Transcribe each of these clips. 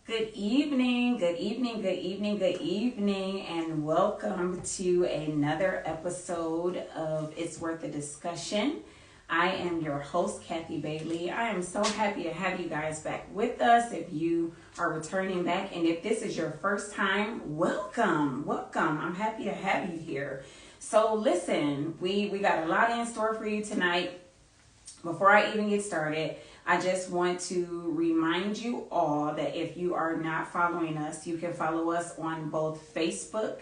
Good evening, good evening, good evening, good evening, and welcome to another episode of It's Worth a Discussion. I am your host, Kathy Bailey. I am so happy to have you guys back with us. If you are returning back, and if this is your first time, welcome. I'm happy to have you here. So listen, we got a lot in store for you tonight. Before I even get started, I just want to remind you all that if you are not following us, you can follow us on both Facebook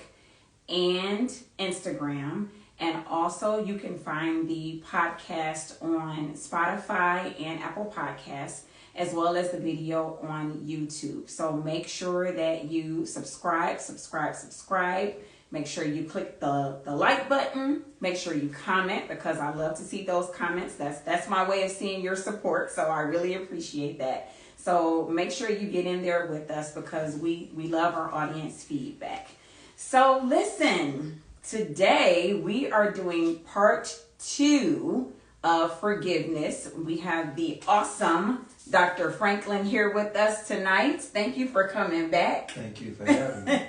and Instagram. And also you can find the podcast on Spotify and Apple Podcasts, as well as the video on YouTube. So make sure that you subscribe. Make sure you click the like button. Make sure you comment, because I love to see those comments. That's my way of seeing your support. So I really appreciate that. So make sure you get in there with us, because we love our audience feedback. So listen, today we are doing part 2 of forgiveness. We have the awesome Dr. Franklin here with us tonight. Thank you for coming back. Thank you for having me.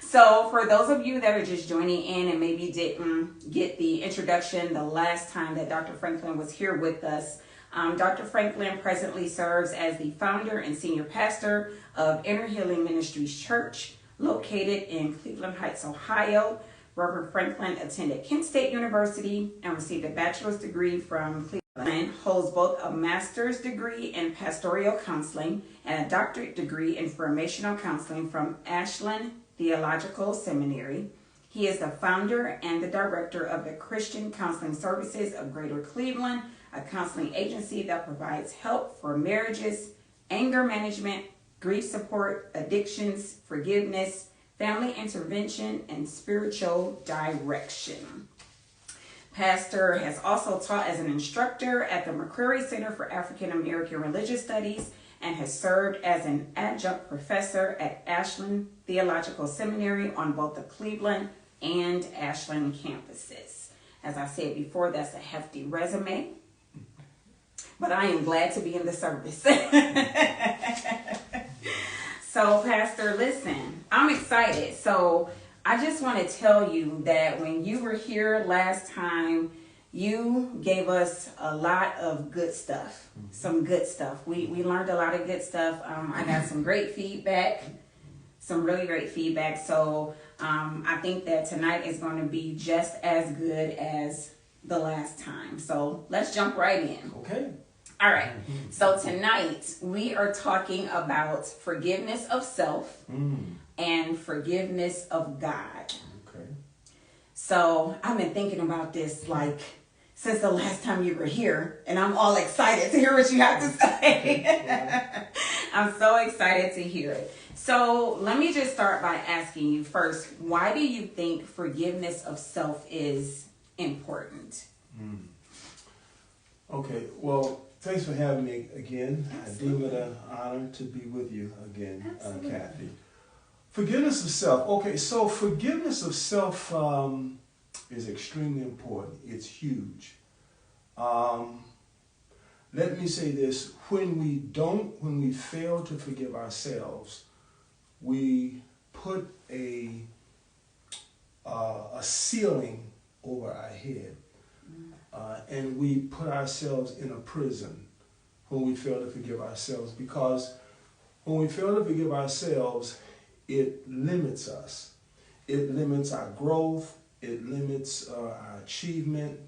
So for those of you that are just joining in and maybe didn't get the introduction the last time that Dr. Franklin was here with us, Dr. Franklin presently serves as the founder and senior pastor of Inner Healing Ministries Church, located in Cleveland Heights, Ohio. Reverend Franklin attended Kent State University and received a bachelor's degree from Cleveland, holds both a master's degree in pastoral counseling and a doctorate degree in formational counseling from Ashland Theological Seminary. He is the founder and the director of the Christian Counseling Services of Greater Cleveland, a counseling agency that provides help for marriages, anger management, grief support, addictions, forgiveness, family intervention, and spiritual direction. Pastor has also taught as an instructor at the McCreary Center for African American Religious Studies and has served as an adjunct professor at Ashland Theological Seminary on both the Cleveland and Ashland campuses. As I said before, that's a hefty resume, but I am glad to be in the service. So, Pastor, listen, I'm excited. So I just want to tell you that when you were here last time, you gave us a lot of good stuff, some good stuff. We learned a lot of good stuff. I got some great feedback, some really great feedback. So I think that tonight is going to be just as good as the last time. So let's jump right in. Okay. All right. So tonight we are talking about forgiveness of self and forgiveness of God. Okay. So I've been thinking about this since the last time you were here, and I'm all excited to hear what you have to say. I'm so excited to hear it. So let me just start by asking you first, why do you think forgiveness of self is important? Okay, well, thanks for having me again. Absolutely. I deem it an honor to be with you again, Absolutely. Kathy. Forgiveness of self. Okay, so forgiveness of self is extremely important. It's huge. Let me say this: when we fail to forgive ourselves, we put a ceiling over our head, and we put ourselves in a prison when we fail to forgive ourselves. Because when we fail to forgive ourselves, it limits us. It limits our growth. It limits our achievement.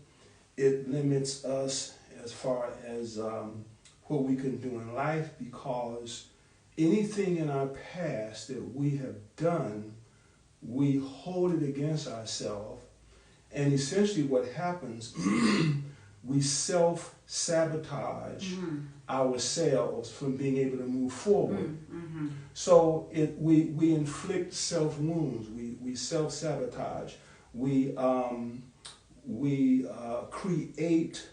It limits us as far as what we can do in life, because anything in our past that we have done, we hold it against ourselves. And essentially what happens, we self-sabotage ourselves from being able to move forward. So we inflict self-wounds. We self-sabotage. We create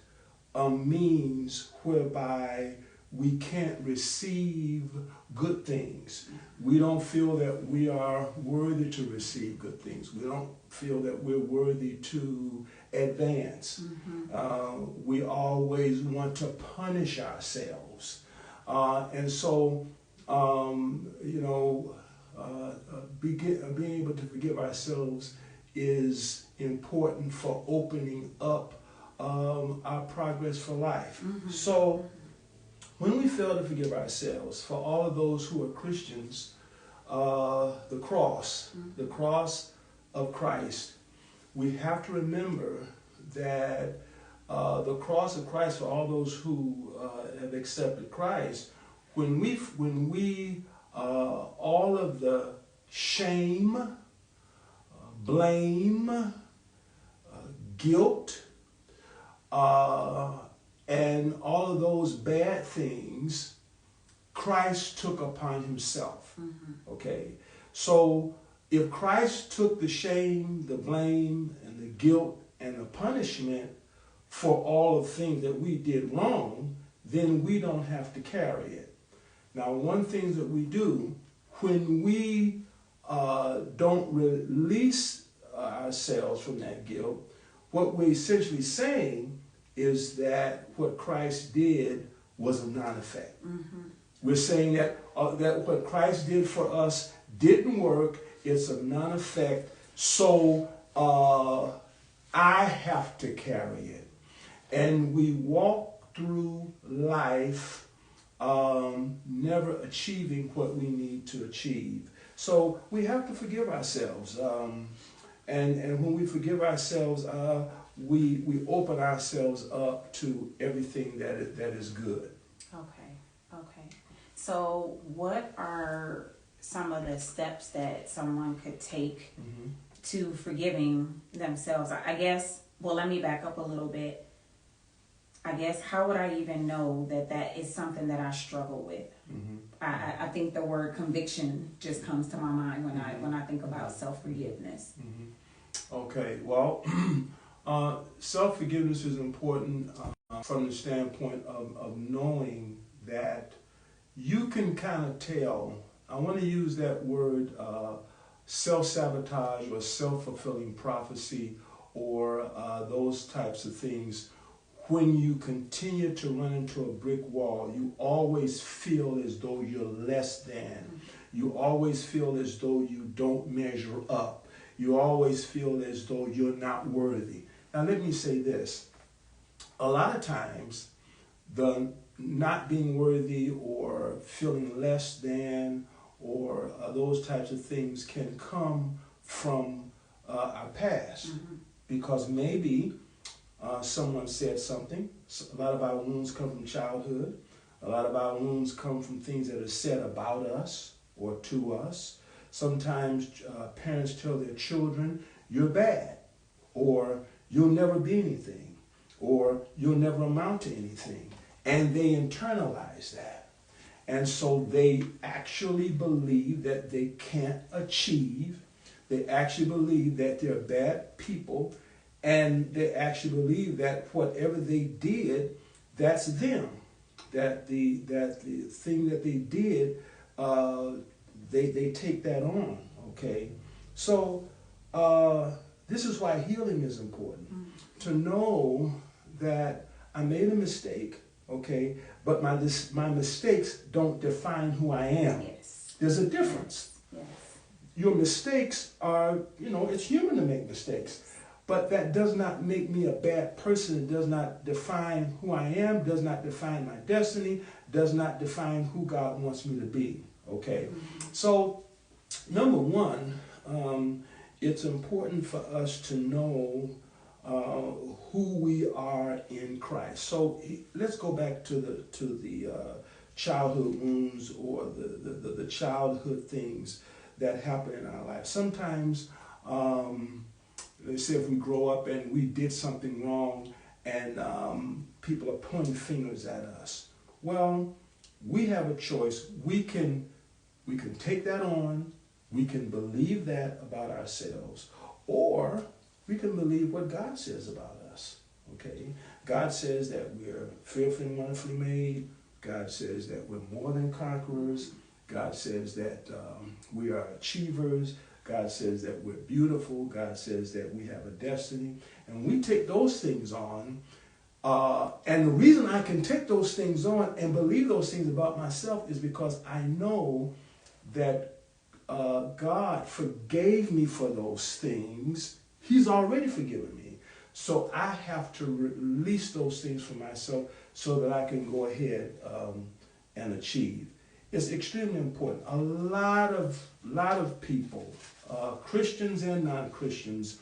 a means whereby we can't receive good things. We don't feel that we are worthy to receive good things. We don't feel that we're worthy to advance. We always want to punish ourselves. And so You know, being able to forgive ourselves is important for opening up our progress for life. Mm-hmm. So when we fail to forgive ourselves, for all of those who are Christians, the cross, the cross of Christ, we have to remember that the cross of Christ, for all those who have accepted Christ, when we all of the shame, blame, guilt, and all of those bad things, Christ took upon himself. Mm-hmm. Okay, so if Christ took the shame, the blame, and the guilt and the punishment for all of the things that we did wrong, then we don't have to carry it. Now, one thing that we do when we don't release ourselves from that guilt, what we're essentially saying is that what Christ did was a non-effect. Mm-hmm. We're saying that that what Christ did for us didn't work. It's a non-effect. So I have to carry it. And we walk through life never achieving what we need to achieve. So we have to forgive ourselves. And when we forgive ourselves, we open ourselves up to everything that is good. Okay. So what are some of the steps that someone could take to forgiving themselves? I guess, well, let me back up a little bit. I guess, how would I even know that is something that I struggle with? I think the word conviction just comes to my mind when I think about self-forgiveness. Okay, well, self-forgiveness is important from the standpoint of knowing that you can kind of tell. I want to use that word self-sabotage or self-fulfilling prophecy or those types of things. When you continue to run into a brick wall, you always feel as though you're less than. You always feel as though you don't measure up. You always feel as though you're not worthy. Now let me say this. A lot of times, the not being worthy or feeling less than or those types of things can come from our past. Because maybe someone said something. A lot of our wounds come from childhood. A lot of our wounds come from things that are said about us or to us. Sometimes parents tell their children, you're bad, or you'll never be anything, or you'll never amount to anything. And they internalize that. And so they actually believe that they can't achieve. They actually believe that they're bad people. And they actually believe that whatever they did, that's them. That the thing that they did, they take that on, okay? So this is why healing is important. To know that I made a mistake, okay, but my mistakes don't define who I am. Yes. There's a difference. Yes. Your mistakes are, it's human to make mistakes. But that does not make me a bad person. It does not define who I am, does not define my destiny, does not define who God wants me to be. Okay? So, number one, it's important for us to know who we are in Christ. So let's go back to the childhood wounds or the childhood things that happen in our life. Sometimes, let's say if we grow up and we did something wrong and people are pointing fingers at us. Well, we have a choice. We can take that on. We can believe that about ourselves. Or we can believe what God says about us. Okay? God says that we're fearfully and wonderfully made. God says that we're more than conquerors. God says that we are achievers. God says that we're beautiful. God says that we have a destiny. And we take those things on. And the reason I can take those things on and believe those things about myself is because I know that God forgave me for those things. He's already forgiven me. So I have to release those things for myself so that I can go ahead and achieve. It's extremely important. A lot of people, Christians and non-Christians,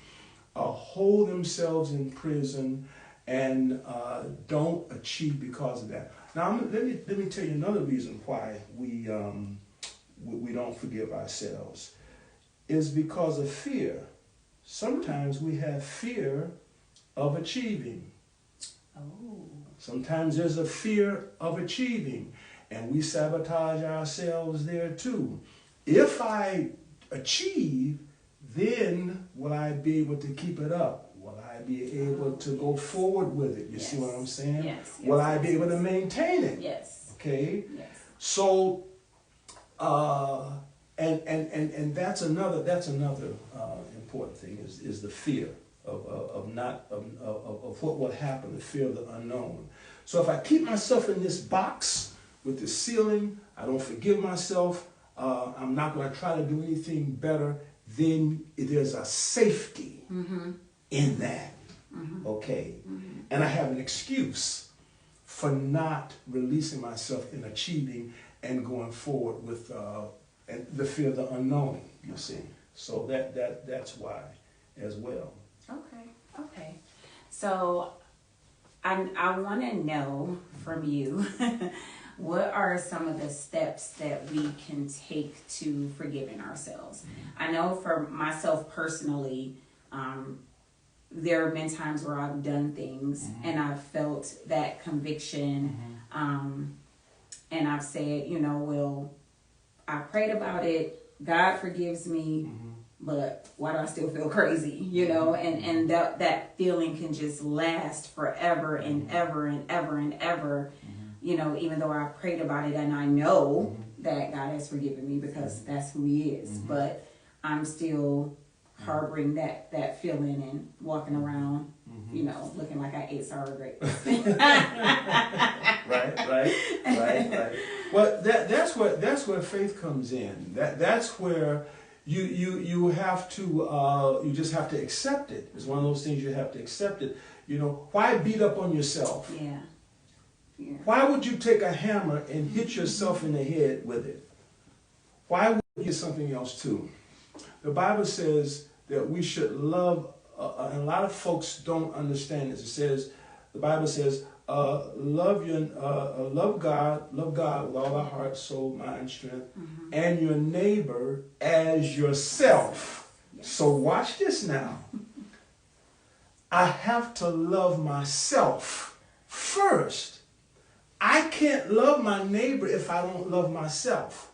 hold themselves in prison and don't achieve because of that. Now, let me tell you another reason why we don't forgive ourselves. Is because of fear. Sometimes we have fear of achieving. Oh. Sometimes there's a fear of achieving, and we sabotage ourselves there too. If I achieve, then will I be able to keep it up? Will I be able to go forward with it? You see what I'm saying? Yes. Will I be able to maintain it? Yes. Okay? Yes. So, and that's another important thing is the fear of what will happen, the fear of the unknown. So if I keep myself in this box with the ceiling, I don't forgive myself, I'm not going to try to do anything better, then there's a safety in that. Okay? And I have an excuse for not releasing myself in achieving and going forward with and the fear of the unknown, you see. So that's why as well. Okay. So I want to know from you, what are some of the steps that we can take to forgiving ourselves? I know for myself personally, there have been times where I've done things and I've felt that conviction, and I've said, well, I prayed about it, God forgives me, but why do I still feel crazy, and that feeling can just last forever and ever and ever and ever, even though I prayed about it and I know that God has forgiven me because that's who He is, but I'm still harboring that feeling and walking around, looking like I ate sour grapes. Right. Well, that's where faith comes in. That's where you have to you just have to accept it. It's one of those things you have to accept it. Why beat up on yourself? Yeah. Why would you take a hammer and hit yourself in the head with it? Why would you get something else too? The Bible says that we should love, and a lot of folks don't understand this. The Bible says, love God with all our heart, soul, mind, strength, and your neighbor as yourself. Yes. So watch this now. I have to love myself first. I can't love my neighbor if I don't love myself.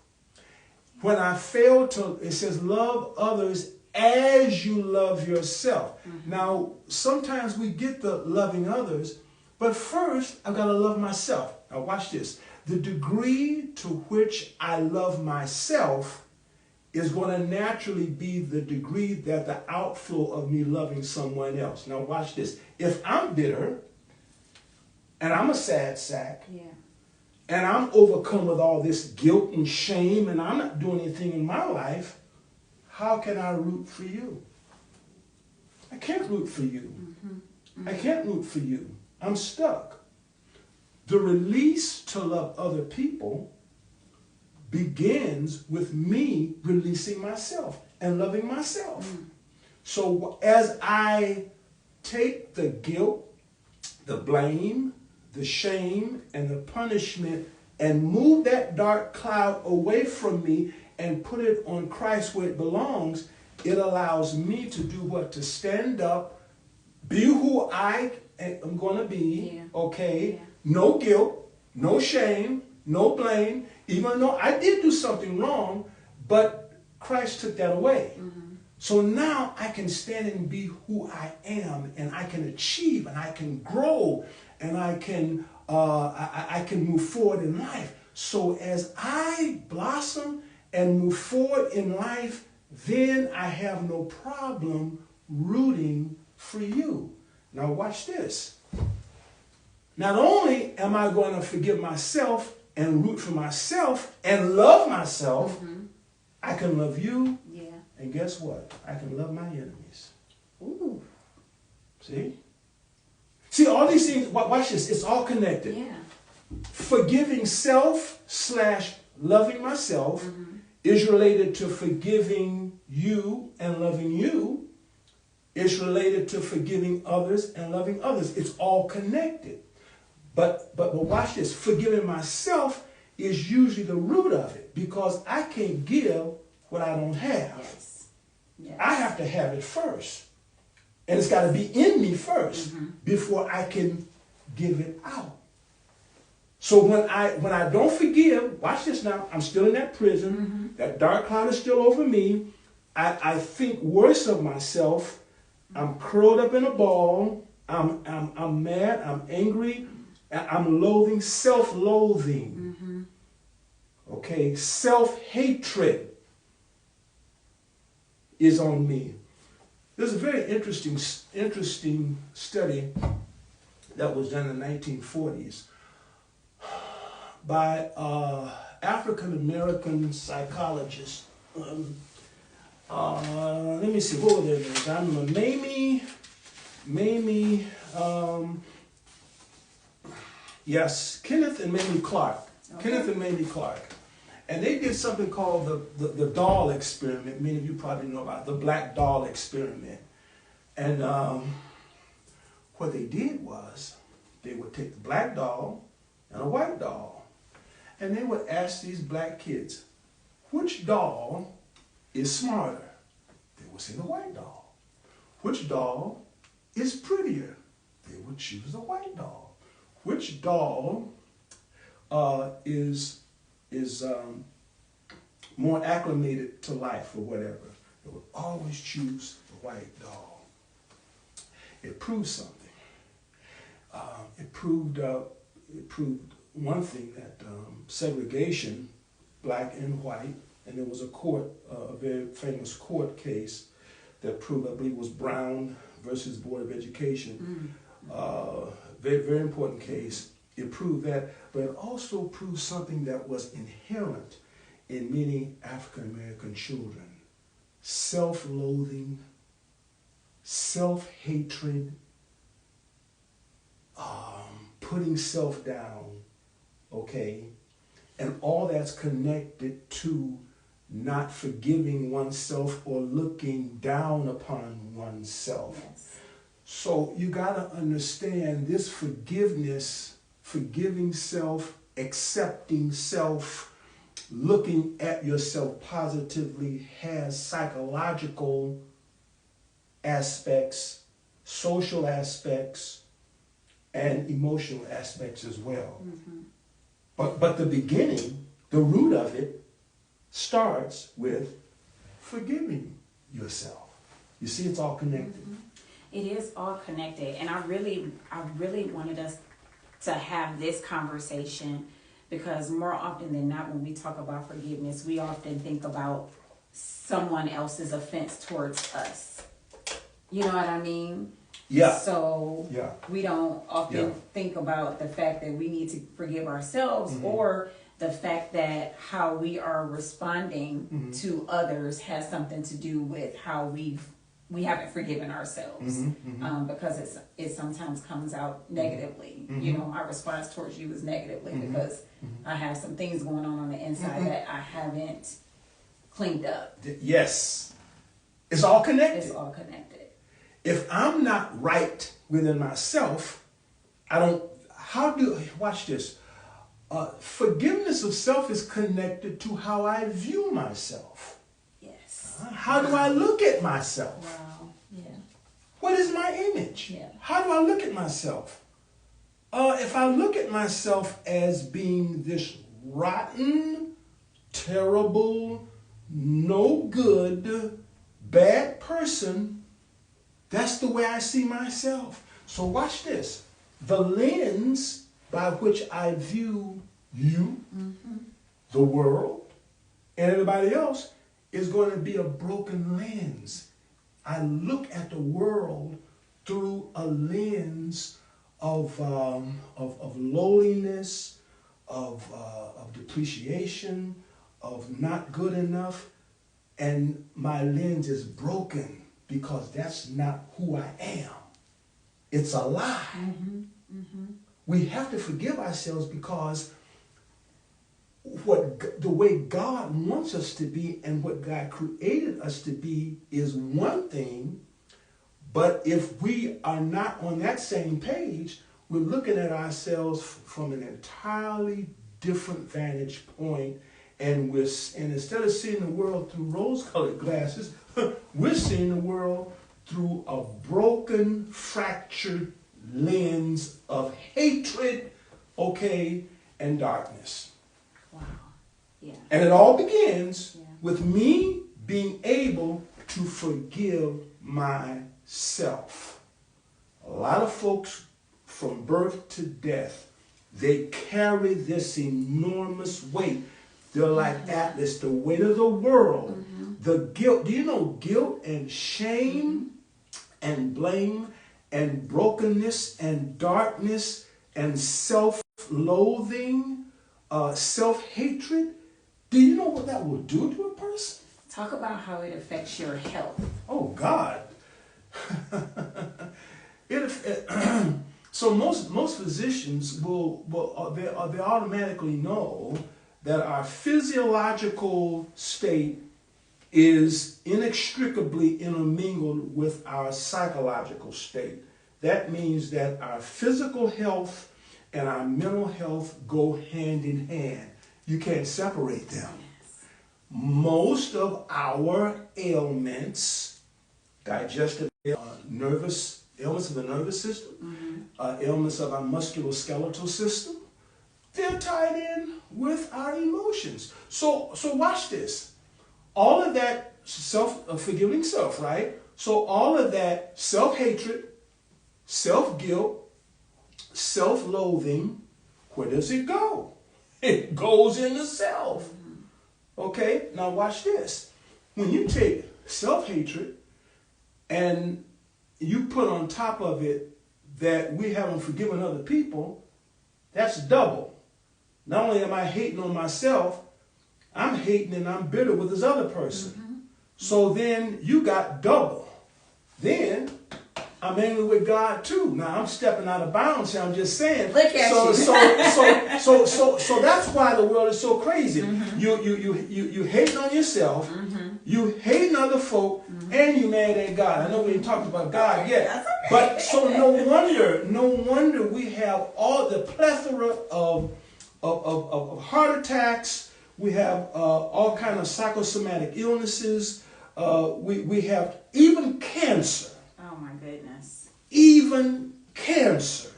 When I fail to, it says, love others as you love yourself. Now, sometimes we get the loving others, but first, I've got to love myself. Now, watch this. The degree to which I love myself is going to naturally be the degree that the outflow of me loving someone else. Now, watch this. If I'm bitter, and I'm a sad sack, and I'm overcome with all this guilt and shame, and I'm not doing anything in my life, how can I root for you? I can't root for you. I can't root for you. I'm stuck. The release to love other people begins with me releasing myself and loving myself. So as I take the guilt, the blame, the shame, and the punishment and move that dark cloud away from me and put it on Christ where it belongs, it allows me to do what? To stand up, be who I am going to be, okay? No guilt, no shame, no blame, even though I did do something wrong, but Christ took that away. So now I can stand and be who I am, and I can achieve, and I can grow, and I can move forward in life. So as I blossom and move forward in life, then I have no problem rooting for you. Now watch this. not only am I going to forgive myself and root for myself and love myself, I can love you. Yeah. And guess what? I can love my enemies. Ooh. See? See, all these things, watch this, it's all connected. Yeah. Forgiving self / loving myself is related to forgiving you and loving you. It's related to forgiving others and loving others. It's all connected. But watch this. Forgiving myself is usually the root of it because I can't give what I don't have. Yes. Yes. I have to have it first. And it's got to be in me first before I can give it out. So when I don't forgive, watch this now, I'm still in that prison. That dark cloud is still over me. I think worse of myself. I'm curled up in a ball. I'm mad. I'm angry. I'm loathing, self-loathing. Okay, self-hatred is on me. There's a very interesting study that was done in the 1940s by African-American psychologist. Let me see, what were their names? I remember Mamie, yes, Kenneth and Mamie Clark. Okay. Kenneth and Mamie Clark. And they did something called the doll experiment. Many of you probably know about the black doll experiment. And what they did was they would take the black doll and a white doll, and they would ask these black kids, which doll is smarter? They would say the white doll. Which doll is prettier? They would choose the white doll. Which doll is more acclimated to life or whatever? They would always choose the white doll. It proved something. It proved one thing, that segregation, black and white, and there was a very famous court case that proved, I believe it was Brown versus Board of Education. Very, very important case. It proved that, but it also proved something that was inherent in many African-American children. Self-loathing, self-hatred, putting self down, okay? And all that's connected to not forgiving oneself or looking down upon oneself. Yes. So you got to understand this forgiveness, forgiving self, accepting self, looking at yourself positively has psychological aspects, social aspects, and emotional aspects as well. But the beginning, the root of it, starts with forgiving yourself. You see, it's all connected. It is all connected, and I really wanted us to have this conversation because more often than not, when we talk about forgiveness, we often think about someone else's offense towards us. You know what I mean? Yeah. So we don't often think about the fact that we need to forgive ourselves or the fact that how we are responding to others has something to do with how we haven't forgiven ourselves, because it sometimes comes out negatively. You know, my response towards you is negatively because I have some things going on the inside that I haven't cleaned up. Yes. It's all connected. It's all connected. If I'm not right within myself, watch this. Forgiveness of self is connected to how I view myself. Yes. How do I look at myself? Wow. Yeah. What is my image? Yeah. How do I look at myself? If I look at myself as being this rotten, terrible, no good, bad person, that's the way I see myself. So watch this. The lens by which I view you, the world, and everybody else is going to be a broken lens. I look at the world through a lens of lowliness, of depreciation, of not good enough, and my lens is broken because that's not who I am. It's a lie. We have to forgive ourselves because the way God wants us to be and what God created us to be is one thing, but if we are not on that same page, we're looking at ourselves from an entirely different vantage point, and instead of seeing the world through rose-colored glasses, we're seeing the world through a broken, fractured lens of hatred, and darkness. Wow. Yeah. And it all begins with me being able to forgive myself. A lot of folks from birth to death, they carry this enormous weight. They're like Atlas, the weight of the world, the guilt. Do you know guilt and shame and blame and brokenness and darkness and self-loathing, self-hatred? Do you know what that will do to a person? Talk about how it affects your health. Oh, God. So most physicians they automatically know that our physiological state is inextricably intermingled with our psychological state. That means that our physical health and our mental health go hand in hand. You can't separate them. Most of our ailments, digestive, nervous ailments of the nervous system, ailments of our musculoskeletal system, they're tied in with our emotions. So watch this. All of that forgiving self, right? So all of that self-hatred, self-guilt, self-loathing, where does it go? It goes into self. Okay, now watch this. When you take self-hatred and you put on top of it that we haven't forgiven other people, that's double. Not only am I hating on myself, I'm hating and I'm bitter with this other person. So then you got double. Then I'm angry with God too. Now I'm stepping out of bounds here. I'm just saying. Look at you. So that's why the world is so crazy. You hating on yourself. You hating other folk, and you mad at God. I know we ain't talked about God yet, That's okay. but so no wonder we have all the plethora of heart attacks. We have all kind of psychosomatic illnesses. We have even cancer. Oh my goodness. Even cancer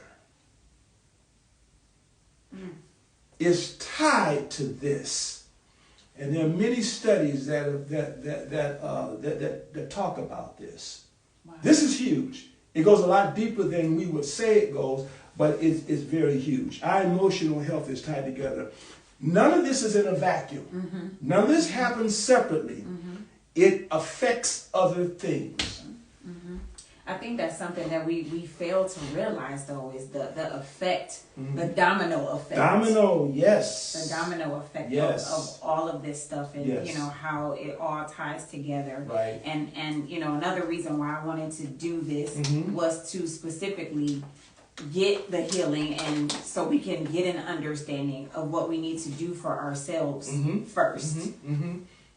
is tied to this, and there are many studies that talk about this. Wow. This is huge. It goes a lot deeper than we would say it goes, but it's very huge. Our emotional health is tied together. None of this is in a vacuum. None of this happens separately. It affects other things. I think that's something that we fail to realize, though, is the effect, the domino effect. Domino, yes. The domino effect of all of this stuff, and you know how it all ties together. Right. And you know, another reason why I wanted to do this was to specifically get the healing, and so we can get an understanding of what we need to do for ourselves first.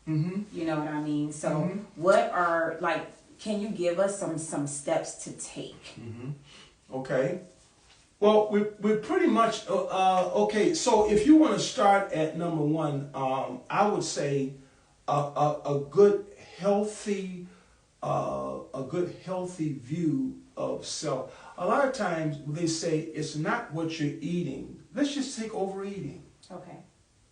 You know what I mean? So what are, like, can you give us some steps to take? Okay. Well, we're pretty much, okay, so if you want to start at number one, I would say a good healthy view of self. A lot of times they say it's not what you're eating. Let's just take overeating. Okay.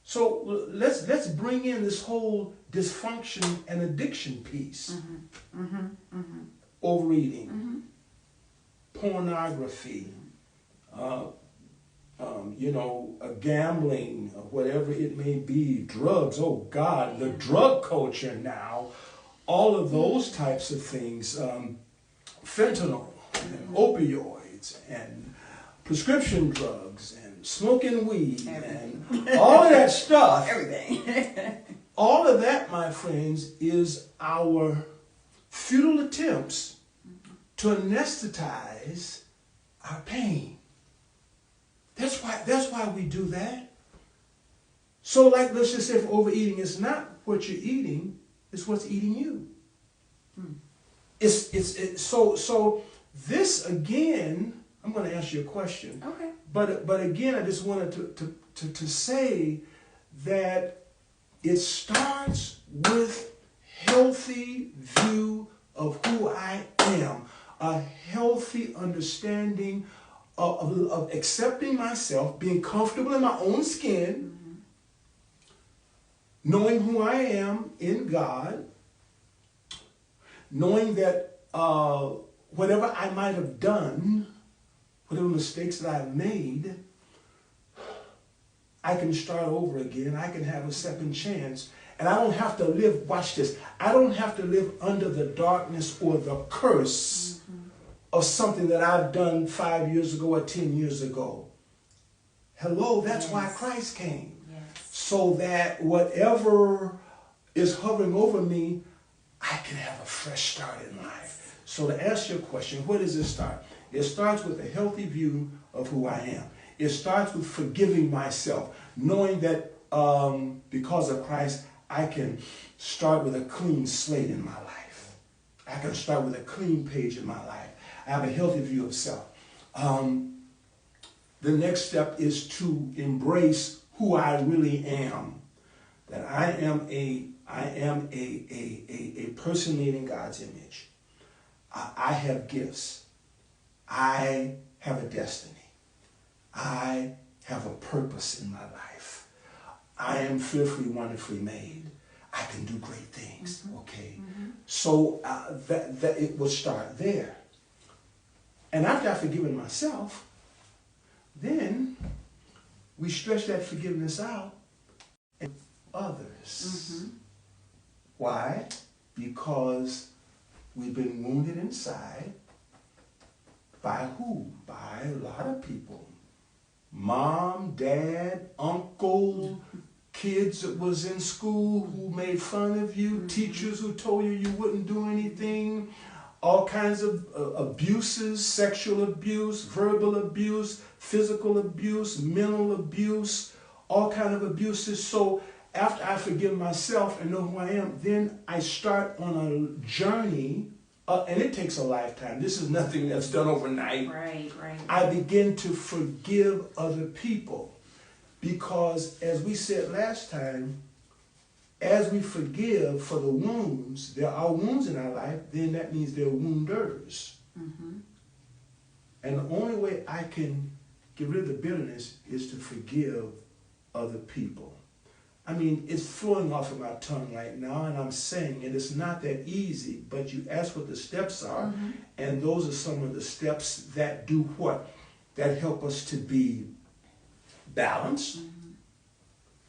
So let's bring in this whole dysfunction and addiction piece. Overeating, pornography, gambling, whatever it may be, drugs. Oh God, the drug culture now, all of those types of things, fentanyl, and opioids, and prescription drugs and smoking weed Everything. and all of that stuff. Everything. All of that, my friends, is our futile attempts to anesthetize our pain. That's why we do that. So, like, let's just say for overeating, it's not what you're eating, it's what's eating you. So this again, I'm going to ask you a question. Okay. But again, I just wanted to say that it starts with healthy view of who I am, a healthy understanding of accepting myself, being comfortable in my own skin, knowing who I am in God, knowing that whatever I might have done, whatever mistakes that I've made, I can start over again. I can have a second chance. And I don't have to live, watch this, I don't have to live under the darkness or the curse of something that I've done 5 years ago or 10 years ago. Hello, that's why Christ came. Yes. So that whatever is hovering over me, I can have a fresh start in life. So to answer your question, where does it start? It starts with a healthy view of who I am. It starts with forgiving myself, knowing that because of Christ, I can start with a clean slate in my life. I can start with a clean page in my life. I have a healthy view of self. The next step is to embrace who I really am. That I am a person made in God's image. I have gifts. I have a destiny. I have a purpose in my life. I am fearfully, wonderfully made. I can do great things. Okay. So that it will start there. And after I've forgiven myself, then we stretch that forgiveness out and others. Why? Because we've been wounded inside. By who? By a lot of people. Mom, dad, uncle, kids that was in school who made fun of you, teachers who told you you wouldn't do anything, all kinds of abuses, sexual abuse, verbal abuse, physical abuse, mental abuse, all kinds of abuses. So after I forgive myself and know who I am, then I start on a journey, and it takes a lifetime. This is nothing that's done overnight. Right. I begin to forgive other people because, as we said last time, as we forgive for the wounds, there are wounds in our life, then that means there are wounders. And the only way I can get rid of the bitterness is to forgive other people. I mean, it's flowing off of my tongue right now, and I'm saying it. It's not that easy, but you ask what the steps are, and those are some of the steps that do what? That help us to be balanced.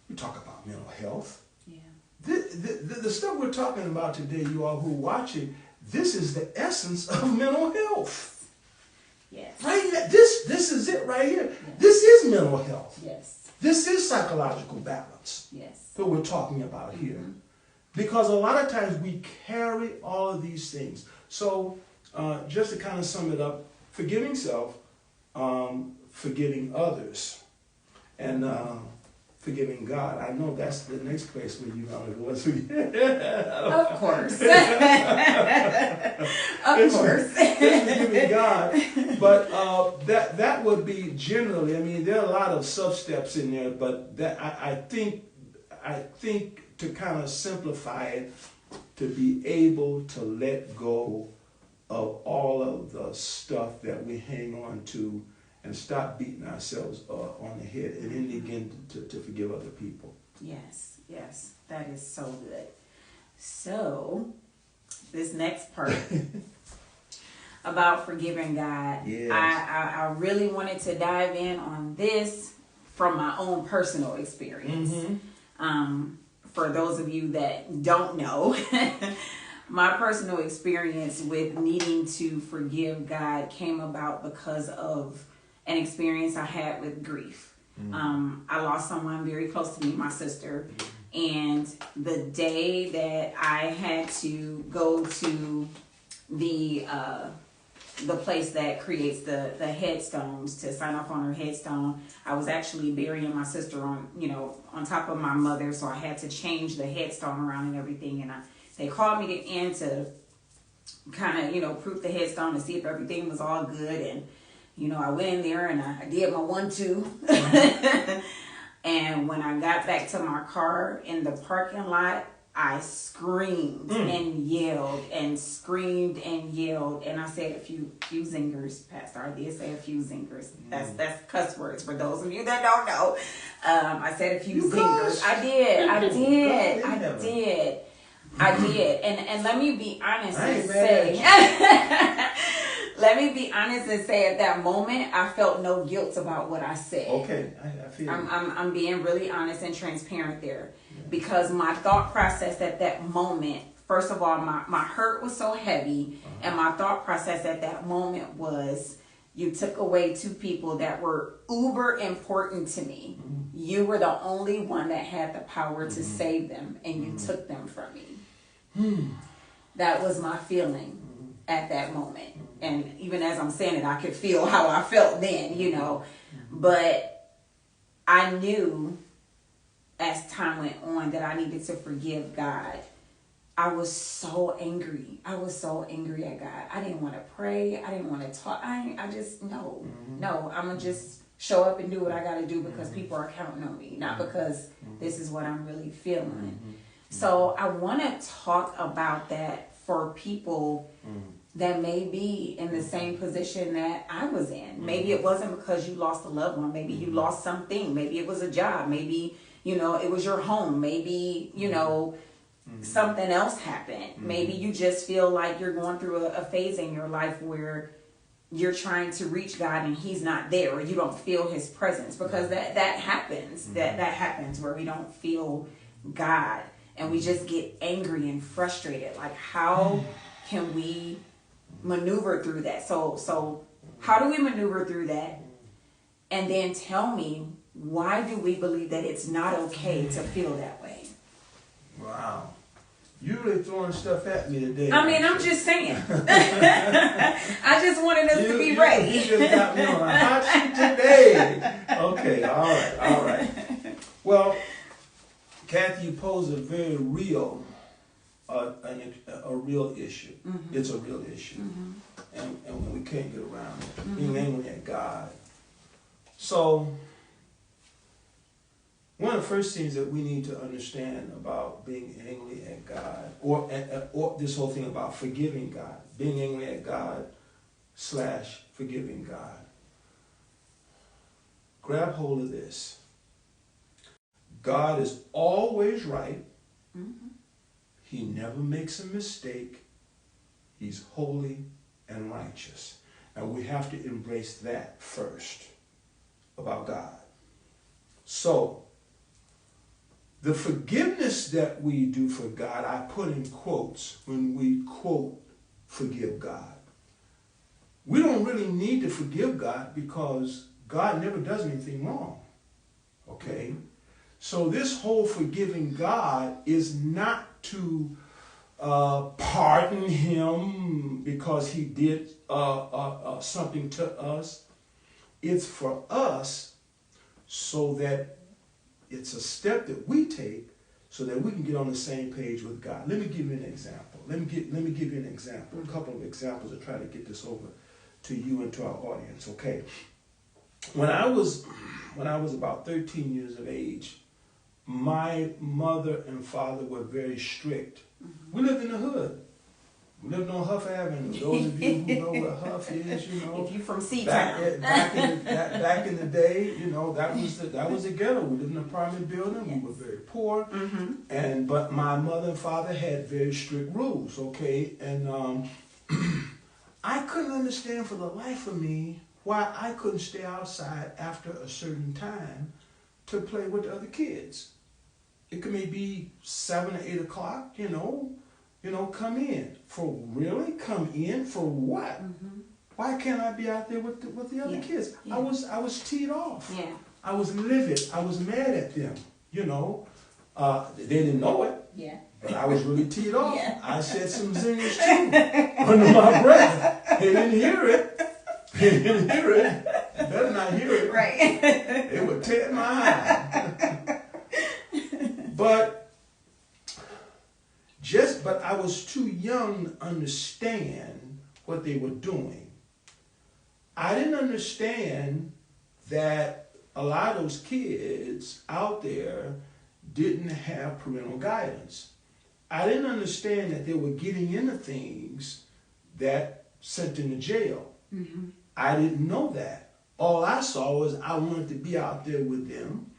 We talk about mental health. Yeah. The stuff we're talking about today, you all who are watching, this is the essence of mental health. Yes. Right? This is it right here. Yes. This is mental health. Yes. This is psychological balance. Yes. That we're talking about here. Because a lot of times we carry all of these things. So just to kind of sum it up, forgiving self, forgiving others, and forgiving God. I know that's the next place where you're going to go. Of course. Of course. It's forgiving God. But that would be generally, I mean, there are a lot of sub-steps in there, but that I think to kind of simplify it, to be able to let go of all of the stuff that we hang on to and stop beating ourselves on the head, and then begin to forgive other people. Yes, that is so good. So, this next part about forgiving God, yes. I really wanted to dive in on this from my own personal experience. For those of you that don't know, my personal experience with needing to forgive God came about because of an experience I had with grief. I lost someone very close to me, my sister. And the day that I had to go to the place that creates the headstones to sign off on her headstone, I was actually burying my sister on top of my mother, so I had to change the headstone around and everything. And they called me in to kind of proof the headstone to see if everything was all good. And I went in there and I did my 1-2. And when I got back to my car in the parking lot, I screamed and yelled and screamed and yelled. And I said a few zingers, Pastor. I did say a few zingers. That's cuss words for those of you that don't know. I said a few zingers. I did. And let me be honest and say... Let me be honest and say at that moment, I felt no guilt about what I said. Okay, I feel I'm being really honest and transparent there. Yeah. Because my thought process at that moment, first of all, my hurt was so heavy. And my thought process at that moment was, you took away two people that were uber important to me. You were the only one that had the power to save them, and you took them from me. That was my feeling at that moment. And even as I'm saying it, I could feel how I felt then, But I knew as time went on that I needed to forgive God. I was so angry. I was so angry at God. I didn't want to pray. I didn't want to talk. I just, no, I'm going to just show up and do what I got to do because people are counting on me, not because this is what I'm really feeling. So I want to talk about that for people that may be in the same position that I was in. Maybe it wasn't because you lost a loved one. Maybe you lost something. Maybe it was a job. Maybe, it was your home. Maybe, something else happened. Maybe you just feel like you're going through a phase in your life where you're trying to reach God and he's not there, or you don't feel his presence, because that happens. That happens where we don't feel God and we just get angry and frustrated. Like, how can we maneuver through that? So how do we maneuver through that? And then tell me, why do we believe that it's not okay to feel that way? Wow. You really throwing stuff at me today. I mean, I'm just saying. I just wanted us to be ready. You just got me on a hot seat today. Okay, all right. Well, Kathy, you pose a very real a real issue. It's a real issue. And we can't get around it. Being angry at God. So, one of the first things that we need to understand about being angry at God, or this whole thing about forgiving God, being angry at God / forgiving God. Grab hold of this. God is always right. He never makes a mistake. He's holy and righteous. And we have to embrace that first about God. So, the forgiveness that we do for God, I put in quotes when we quote, forgive God. We don't really need to forgive God because God never does anything wrong. Okay? So this whole forgiving God is not to pardon him because he did something to us. It's for us so that it's a step that we take so that we can get on the same page with God. Let me give you an example. Let me give you an example, a couple of examples to try to get this over to you and to our audience. Okay. When I was about 13 years of age, my mother and father were very strict. We lived in the hood. We lived on Huff Avenue. Those of you who know where Huff is, if you're from C-Town. Back in the day, that was the ghetto. We lived in an apartment building. Yes. We were very poor, but my mother and father had very strict rules. Okay, and I couldn't understand for the life of me why I couldn't stay outside after a certain time to play with the other kids. It could maybe be 7 or 8 o'clock. Come in. For really? Come in for what? Why can't I be out there with the other kids? Yeah. I was teed off. Yeah. I was livid. I was mad at them. You know, they didn't know it. Yeah. But I was really teed off. Yeah. I said some zingers too under my breath. They didn't hear it. They didn't hear it. You better not hear it. Right. It would tear my eye. But I was too young to understand what they were doing. I didn't understand that a lot of those kids out there didn't have parental guidance. I didn't understand that they were getting into things that sent them to jail. Mm-hmm. I didn't know that. All I saw was I wanted to be out there with them,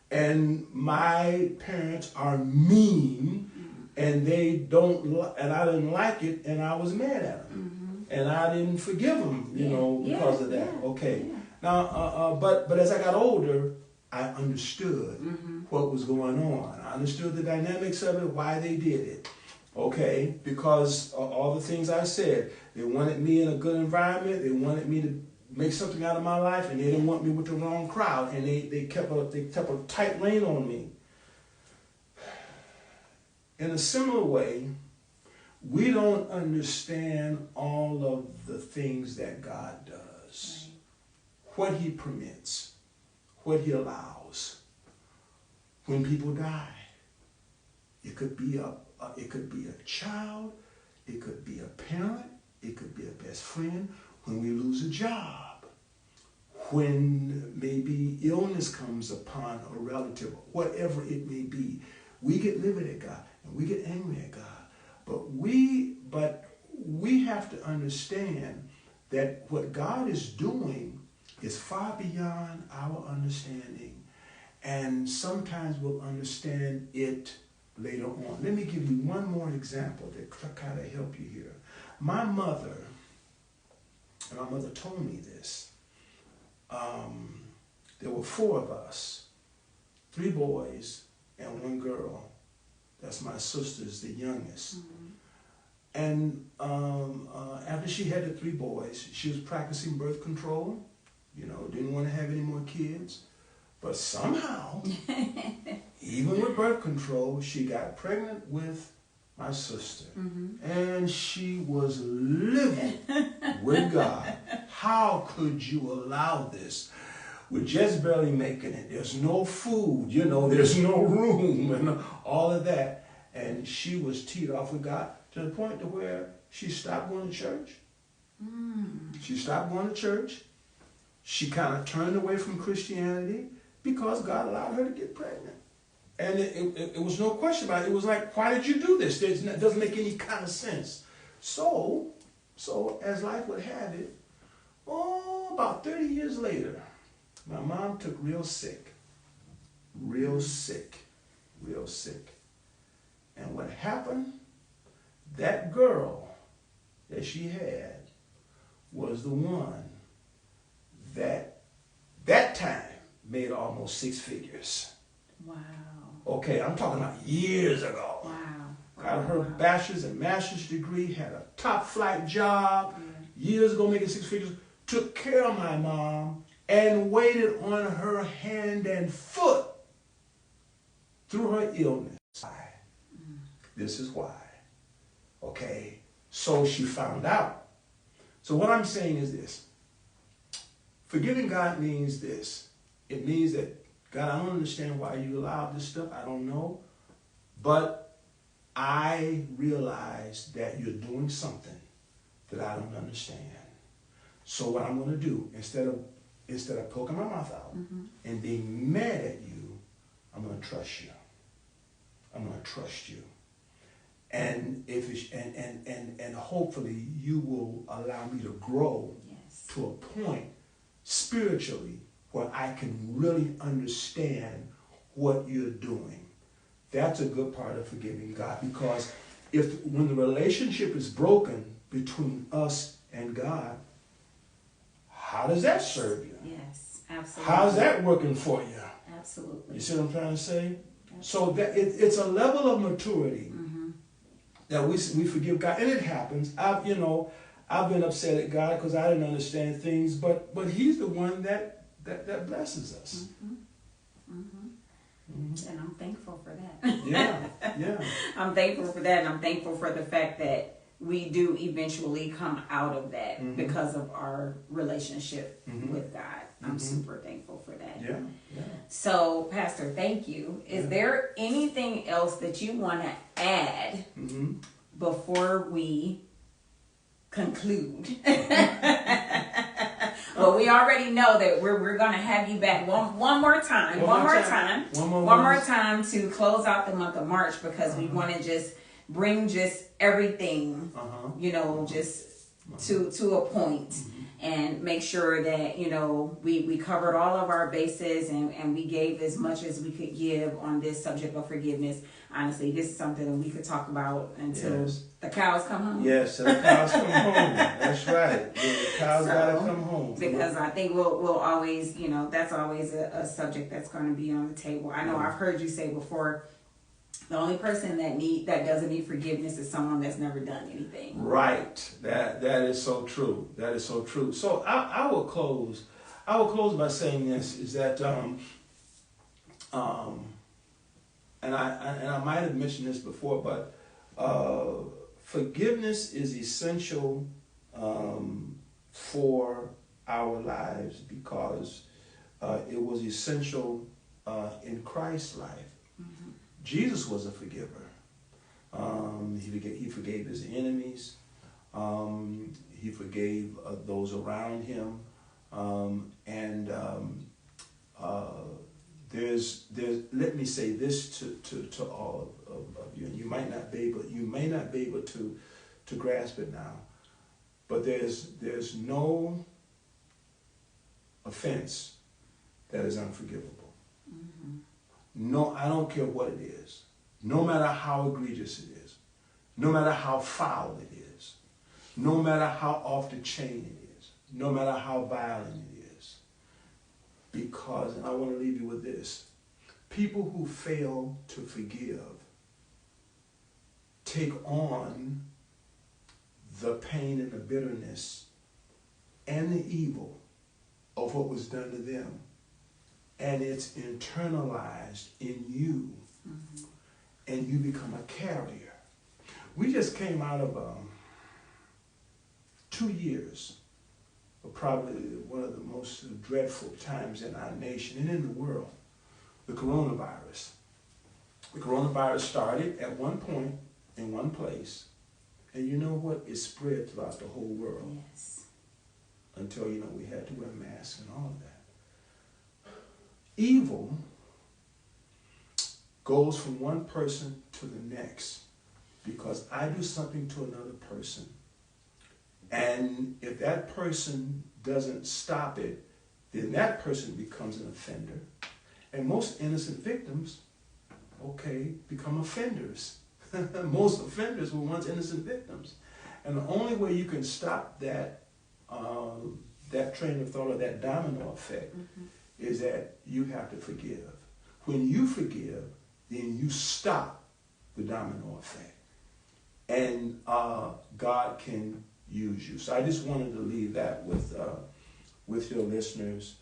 and my parents are mean, and they don't, and I didn't like it, and I was mad at them, and I didn't forgive them, you know, because of that. Okay. Now, but as I got older, I understood what was going on. I understood the dynamics of it, why they did it. Okay, because all the things I said, they wanted me in a good environment. They wanted me to make something out of my life, and they didn't want me with the wrong crowd. And they kept a tight rein on me. In a similar way, we don't understand all of the things that God does, what He permits, what He allows. When people die, it could be a child, it could be a parent, it could be a best friend. When we lose a job, when maybe illness comes upon a relative, whatever it may be, we get livid at God and we get angry at God. But we have to understand that what God is doing is far beyond our understanding, and sometimes we'll understand it later on. Let me give you one more example that kind of help you here. My mother told me this. There were 4 of us, 3 boys and 1 girl. That's my sister's, the youngest. And after she had the 3 boys, she was practicing birth control. You know, didn't want to have any more kids. But somehow, even with birth control, she got pregnant with my sister. And she was living with God. How could you allow this? We're just barely making it. There's no food, you know, there's no room and all of that. And she was teed off with God to the point to where she stopped going to church. She stopped going to church. She kind of turned away from Christianity because God allowed her to get pregnant. And it was no question about it. It was like, why did you do this? It doesn't make any kind of sense. So as life would have it, about 30 years later, my mom took real sick. And what happened, that girl that she had was the one that time made almost 6 figures. Wow. Okay, I'm talking about years ago. Wow. Got her bachelor's and master's degree, had a top flight job, years ago making 6 figures, took care of my mom, and waited on her hand and foot through her illness. This is why. Okay, so she found out. So what I'm saying is this. Forgiving God means this. It means that, God, I don't understand why you allowed this stuff. I don't know. But I realize that you're doing something that I don't understand. So what I'm going to do, instead of poking my mouth out and being mad at you, I'm going to trust you. I'm going to trust you. And and hopefully you will allow me to grow to a point spiritually where I can really understand what you're doing. That's a good part of forgiving God, because when the relationship is broken between us and God, how does that serve you? Yes, absolutely. How's that working for you? Absolutely. You see what I'm trying to say? Absolutely. So that it's a level of maturity that we forgive God, and it happens. I've been upset at God because I didn't understand things, but He's the one that blesses us. And I'm thankful for that. Yeah. I'm thankful for that, and I'm thankful for the fact that we do eventually come out of that because of our relationship with God. I'm super thankful for that. Yeah. So, Pastor, thank you. Is there anything else that you want to add before we conclude? Well, we already know that we're going to have you back one more time to close out the month of March, because we want to just bring just everything, just to a point, and make sure that, we covered all of our bases, and we gave as much as we could give on this subject of forgiveness. Honestly, this is something that we could talk about until the cows come home. Yes, till the cows come home. That's right. The cows gotta come home. Because I think we'll always, that's always a subject that's going to be on the table. I know I've heard you say before, the only person that doesn't need forgiveness is someone that's never done anything. Right. That is so true. That is so true. So I will close. By saying this, is that and I might have mentioned this before, but forgiveness is essential for our lives, because it was essential in Christ's life. Jesus was a forgiver. He forgave his enemies. He forgave those around him. Let me say this to all of you, and you may not be able to grasp it now, but there's no offense that is unforgivable. No, I don't care what it is. No matter how egregious it is. No matter how foul it is. No matter how off the chain it is. No matter how violent it is. Because, and I want to leave you with this, people who fail to forgive take on the pain and the bitterness and the evil of what was done to them. And it's internalized in you, and you become a carrier. We just came out of 2 years of probably one of the most dreadful times in our nation and in the world, the coronavirus. The coronavirus started at one point in one place, and you know what? It spread throughout the whole world. Yes. Until, we had to wear masks and all of that. Evil goes from one person to the next because I do something to another person. And if that person doesn't stop it, then that person becomes an offender. And most innocent victims, become offenders. Most offenders were once innocent victims. And the only way you can stop that train of thought, or that domino effect, is that you have to forgive. When you forgive, then you stop the domino effect. And God can use you. So I just wanted to leave that with your listeners.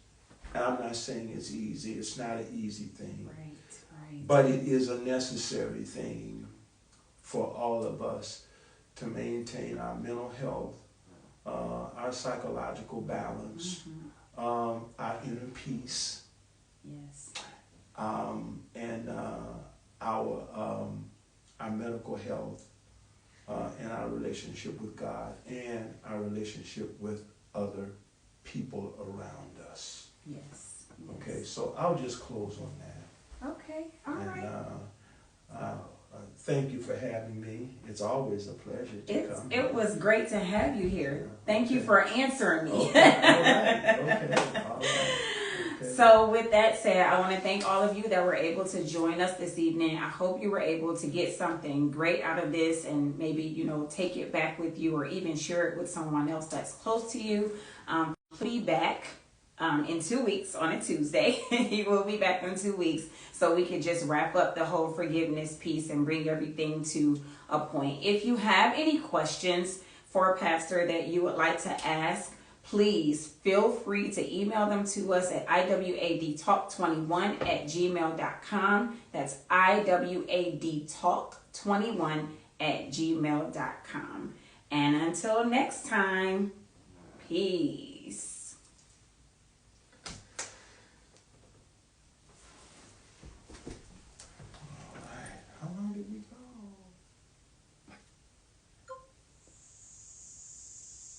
And I'm not saying it's easy. It's not an easy thing. Right. But it is a necessary thing for all of us to maintain our mental health, our psychological balance, our inner peace, yes, and our medical health, and our relationship with God, and our relationship with other people around us. Yes. Okay, so I'll just close on that. Okay, all right. Thank you for having me. It's always a pleasure to come. It was great to have you here. Thank you for answering me. Okay. All right. Okay. So with that said, I want to thank all of you that were able to join us this evening. I hope you were able to get something great out of this, and maybe, take it back with you, or even share it with someone else that's close to you. Be back in 2 weeks on a Tuesday. He will be back in 2 weeks, so we can just wrap up the whole forgiveness piece and bring everything to a point. If you have any questions for a pastor that you would like to ask, please feel free to email them to us at iwadtalk21@gmail.com. That's iwadtalk21@gmail.com. And until next time, peace.